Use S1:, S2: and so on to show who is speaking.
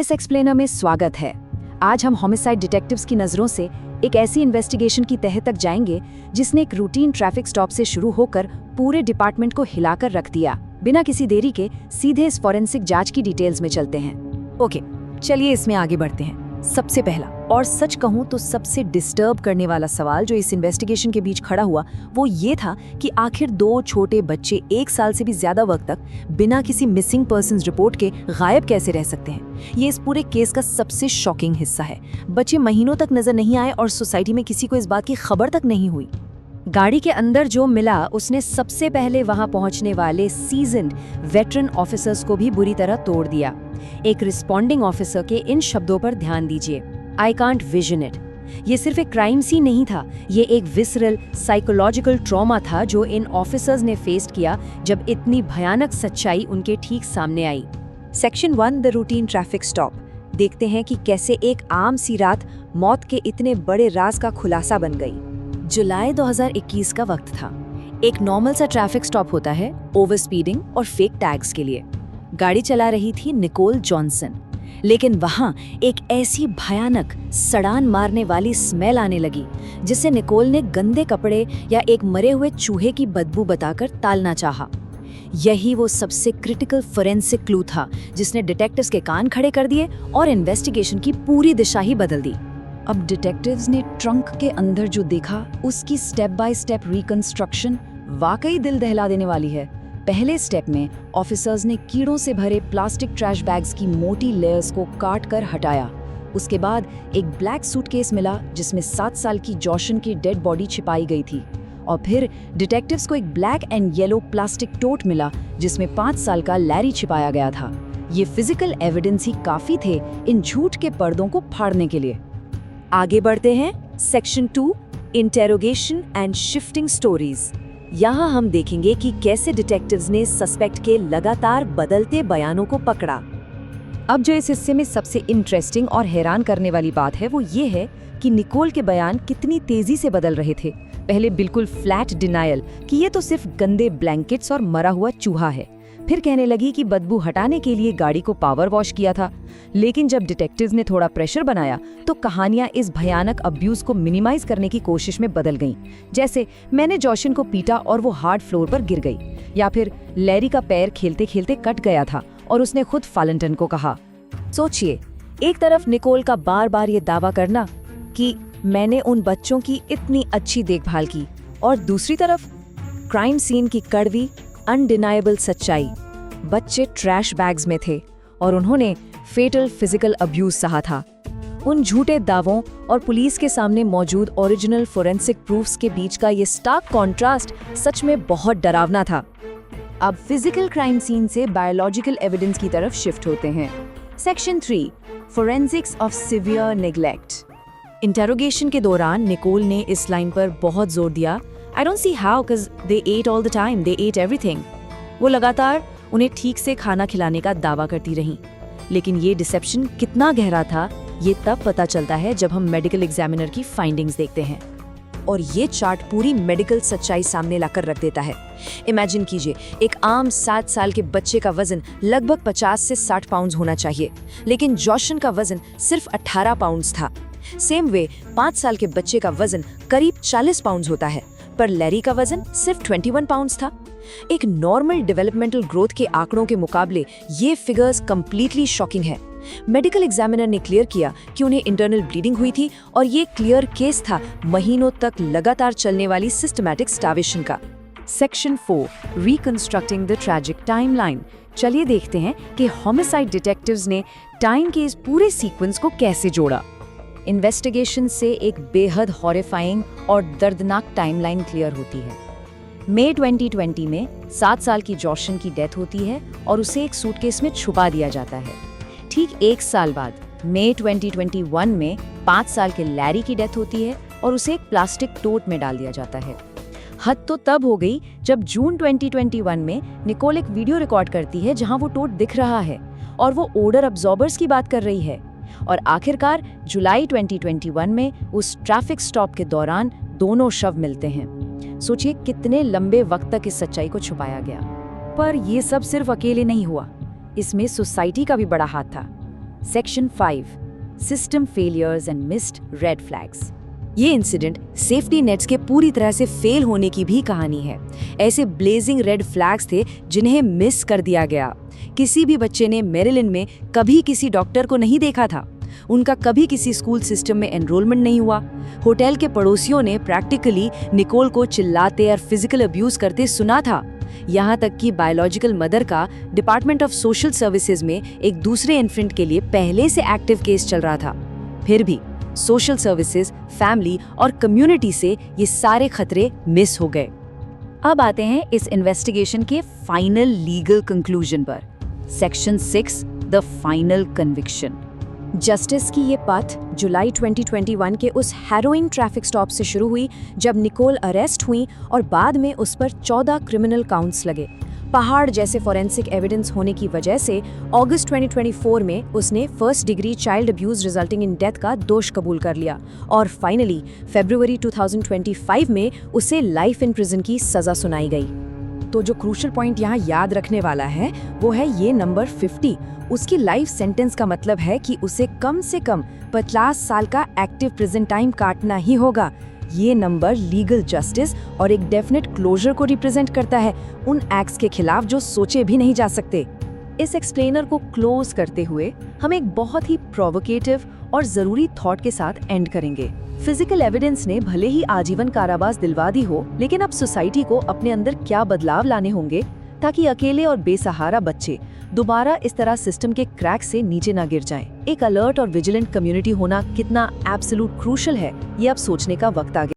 S1: इस एक्सप्लेनर में स्वागत है। आज हम होमिसाइड डिटेक्टिव्स की नज़रों से एक ऐसी इन्वेस्टिगेशन की तह तक जाएंगे जिसने एक रूटीन ट्रैफिक स्टॉप से शुरू होकर पूरे डिपार्टमेंट को हिलाकर रख दिया। बिना किसी देरी के सीधे इस फॉरेंसिक जांच की डिटेल्स में चलते हैं।
S2: ओके, चलिए इसमें आगे बढ़ते हैं। सबसे पहला और सच कहूं तो सबसे डिस्टर्ब करने वाला सवाल जो इस इन्वेस्टिगेशन के बीच खड़ा हुआ वो ये था कि आखिर दो छोटे बच्चे 1 साल से भी ज्यादा वक्त तक बिना किसी मिसिंग पर्सन्स रिपोर्ट के गायब कैसे रह सकते हैं। ये इस पूरे केस का सबसे शॉकिंग हिस्सा है। बच्चे महीनों तक नजर नहीं आए और सोसाइटी में किसी को इस बात की खबर तक नहीं हुई।
S1: गाड़ी के अंदर जो मिला उसने सबसे पहले वहां पहुंचने वाले सीजन्ड वेटरन ऑफिसर्स को भी बुरी तरह तोड़ दिया। एक रिस्पॉन्डिंग ऑफिसर के इन शब्दों पर ध्यान दीजिए, आई कांट विजन इट। ये सिर्फ एक क्राइम सीन नहीं था, ये एक विसरल साइकोलॉजिकल ट्रॉमा था जो इन ऑफिसर्स ने फेस किया जब इतनी भयानक सच्चाई उनके ठीक सामने आई। Section 1 the routine traffic stop. देखते हैं कि कैसे एक आम सी रात मौत के इतने बड़े राज का खुलासा बन गई।
S2: जुलाई 2021 का वक्त था। एक नॉर्मल सा ट्रैफिक स्टॉप होता है ओवर स्पीडिंग और फेक टैग्स के लिए। गाड़ी चला रही थी निकोल जॉनसन, लेकिन वहां एक ऐसी भयानक सड़ान मारने वाली स्मेल आने लगी जिसे निकोल ने गंदे कपड़े या एक मरे हुए चूहे की बदबू बताकर टालना चाहा। यही वो सबसे क्रिटिकल फोरेंसिक क्लू था जिसने डिटेक्टिव्स के कान खड़े कर दिए और इन्वेस्टिगेशन की पूरी दिशा ही बदल दी।
S1: अब डिटेक्टिव्स ने ट्रंक के अंदर जो देखा उसकी स्टेप बाय स्टेप रिकंस्ट्रक्शन वाकई दिल दहला देने वाली है। पहले स्टेप में ऑफिसर्स ने कीड़ों से भरे प्लास्टिक ट्रैश बैग्स की मोटी लेयर्स को काट कर हटाया। उसके बाद एक ब्लैक सूटकेस मिला जिसमें 7 साल की जॉशन की डेड बॉडी छिपाई गई थी। और फिर डिटेक्टिव्स को एक ब्लैक एंड येलो प्लास्टिक टोट मिला जिसमें 5 साल का लैरी छिपाया गया था। ये फिजिकल एविडेंस ही काफी थे इन झूठ के पर्दों को फाड़ने के लिए।
S2: आगे बढ़ते हैं। Section 2 interrogation and shifting stories. यहाँ हम देखेंगे कि कैसे डिटेक्टिव्स ने सस्पेक्ट के लगातार बदलते बयानों को पकड़ा।
S1: अब जो इस हिस्से में सबसे इंटरेस्टिंग और हैरान करने वाली बात है वो ये है कि निकोल के बयान कितनी तेजी से बदल रहे थे। पहले बिल्कुल फ्लैट डिनायल कि ये तो सिर्फ गंदे ब्लैंकेट्स और मरा हुआ चूहा है। फिर कहने लगी कि बदबू हटाने के लिए गाड़ी को पावर वॉश किया था। लेकिन जब डिटेक्टिव्स ने थोड़ा प्रेशर बनाया तो कहानियां इस भयानक अब्यूज को मिनिमाइज करने की कोशिश में बदल गईं। जैसे मैंने जॉशन को पीटा और वो हार्ड फ्लोर पर गिर गई, या फिर लैरी का पैर खेलते खेलते कट गया था और उसने खुद फालेंटन को कहा।
S2: सोचिए, एक तरफ निकोल का बार बार ये दावा करना कि मैंने उन बच्चों की इतनी अच्छी देखभाल की, और दूसरी तरफ क्राइम सीन की कड़वी अनडिनाएबल सच्चाई। बच्चे ट्रैश बैग्स में थे और उन्होंने फेटल फिजिकल अब्यूज सहा था। उन झूठे दावों और पुलिस के सामने मौजूद ओरिजिनल फोरेंसिक प्रूफ्स के बीच का ये स्टार्क कॉन्ट्रास्ट सच में बहुत डरावना था।
S1: अब फिजिकल क्राइम सीन से बायोलॉजिकल एविडेंस की तरफ शिफ्ट होते हैं। Section 3 forensics of severe neglect.
S2: Interrogation के दौरान निकोल ने इस लाइन पर बहुत जोर दिया, I don't see how, cause they ate all the time, they ate everything। वो लगातार उन्हें ठीक से खाना खिलाने का दावा करती रहीं। लेकिन ये डिसेप्शन कितना गहरा था ये तब पता चलता है जब हम मेडिकल एग्जामिनर की फाइंडिंग्स देखते हैं। और ये चार्ट पूरी मेडिकल सच्चाई सामने लाकर रख देता है। इमेजिन कीजिए, एक आम 7 साल के बच्चे का वजन लगभग 50 से 60 पाउंड होना चाहिए, लेकिन जॉशन का वजन सिर्फ 18 पाउंड था। सेम वे 5 साल के बच्चे का वजन करीब 40 पाउंड होता है, पर लैरी का वजन सिर्फ 21 पाउंड्स था। एक नॉर्मल डेवलपमेंटल ग्रोथ के आंकड़ों के मुकाबले ये फिगर्स कंप्लीटली शॉकिंग है। मेडिकल एग्जामिनर ने क्लियर किया कि उन्हें इंटरनल ब्लीडिंग हुई थी और ये क्लियर केस था महीनों तक लगातार चलने वाली सिस्टमैटिक स्टार्वेशन का।
S1: Section 4 reconstructing the tragic timeline. चलिए देखते हैं कि होमिसाइड डिटेक्टिव्स ने टाइम के इस पूरे सीक्वेंस को कैसे जोड़ा। इन्वेस्टिगेशन से एक बेहद हॉरिफाइंग और दर्दनाक टाइमलाइन क्लियर होती है। मई 2020 में 7 साल की जॉशन की डेथ होती है और उसे एक सूटकेस में छुपा दिया जाता है। ठीक 1 साल बाद मई 2021 में 5 साल के लैरी की डेथ होती है और उसे एक प्लास्टिक टोट में डाल दिया जाता है। हद तो तब हो गई जब जून 2021 में निकोल एक वीडियो रिकॉर्ड करती है जहां वो टोट दिख रहा है और वो ओडर अब्जॉर्बर्स की बात कर रही है। और आखिरकार जुलाई 2021 में उस ट्रैफिक स्टॉप के दौरान दोनों शव मिलते हैं। सोचिए कितने लंबे वक्त तक इस सच्चाई को छुपाया गया। पर ये सब सिर्फ अकेले नहीं हुआ, इसमें सोसाइटी का भी बड़ा हाथ था। Section 5 system failures and missed red flags.
S2: ये इंसिडेंट सेफ्टी नेट्स के पूरी तरह से फेल होने की भी कहानी है। ऐसे ब्लेजिंग रेड फ्लैग्स थे जिन्हें मिस कर दिया गया। किसी भी बच्चे ने मैरिलैंड में कभी किसी डॉक्टर को नहीं देखा था। उनका कभी किसी स्कूल सिस्टम में एनरोलमेंट नहीं हुआ। होटल के पड़ोसियों ने प्रैक्टिकली निकोल को चिल्लाते और फिजिकल अब्यूज करते सुना था। यहाँ तक कि बायोलॉजिकल मदर का डिपार्टमेंट ऑफ सोशल सर्विसेज में एक दूसरे इन्फेंट के लिए पहले से एक्टिव केस चल रहा था। फिर भी सोशल सर्विसेज, फैमिली और कम्युनिटी से ये सारे खतरे मिस हो गए।
S1: अब आते हैं इस इन्वेस्टिगेशन के फाइनल लीगल कंक्लूजन पर। Section 6 the final conviction.
S2: Justice की ये पथ जुलाई 2021 के उस हैरोइंग ट्रैफिक स्टॉप से शुरू हुई जब निकोल अरेस्ट हुई और बाद में उस पर 14 क्रिमिनल काउंट्स लगे। पहाड़ जैसे फॉरेंसिक एविडेंस होने की वजह से अगस्त 2024 में उसने first degree child abuse resulting in death का दोष कबूल कर लिया और फाइनली फरवरी 2025 में उसे लाइफ इन प्रिजन की सजा सुनाई गई। तो जो क्रूशियल पॉइंट यहाँ याद रखने वाला है वो है ये नंबर 50। उसकी लाइफ सेंटेंस का मतलब है कि उसे कम से कम 50 साल का एक्टिव प्रिजन टाइम काटना ही होगा। ये नंबर लीगल जस्टिस और एक डेफिनेट क्लोजर को रिप्रेजेंट करता है उन एक्ट्स के खिलाफ जो सोचे भी नहीं जा सकते।
S1: इस एक्सप्लेनर को क्लोज करते हुए हम एक बहुत ही प्रोवोकेटिव और जरूरी थॉट के साथ एंड करेंगे। फिजिकल एविडेंस ने भले ही आजीवन कारावास दिलवा दी हो, लेकिन अब सोसाइटी को अपने अंदर क्या बदलाव लाने होंगे ताकि अकेले और बेसहारा बच्चे दोबारा इस तरह सिस्टम के क्रैक से नीचे ना गिर जाएं। एक अलर्ट और विजिलेंट कम्युनिटी होना कितना एब्सोल्यूट क्रूशियल है, ये अब सोचने का वक्त आ गया।